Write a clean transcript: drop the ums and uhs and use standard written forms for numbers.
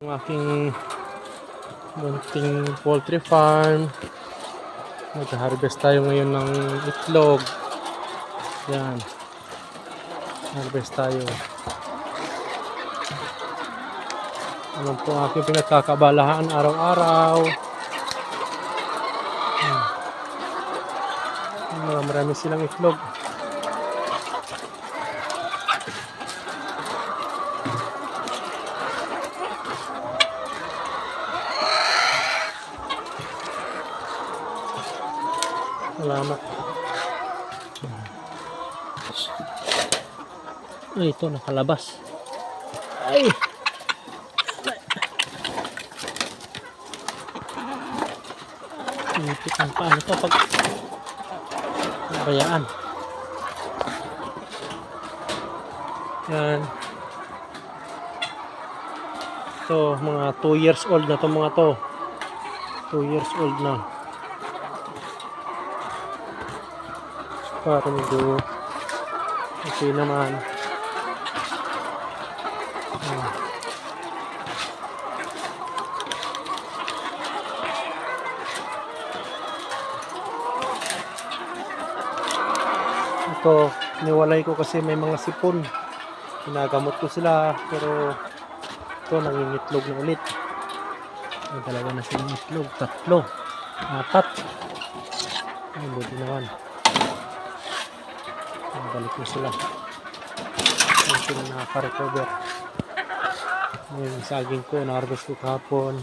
Ang aking munting poultry farm. Mag-harvest tayo ngayon ng itlog. Yan. Harvest tayo. Ano po ang aking pinagkakabalahan araw-araw. Marami silang itlog. Salamat. Ay, ito nakalabas. Ay! Pinipit ang paano ito pag nabayaan. Yan. Ito, mga 2 years old na to mga to. 2 years old na. Para medyo okay naman. Ito, niwalay ko kasi may mga sipon. Ginagamot ko sila, pero ito nangingitlog na ulit. Ay, talaga na silang itlog. 3, 4. Ay, buti naman. Balik ko sila. Hindi sila nakaka-recover. Ngayon, saging ko, na-harvest ko kahapon.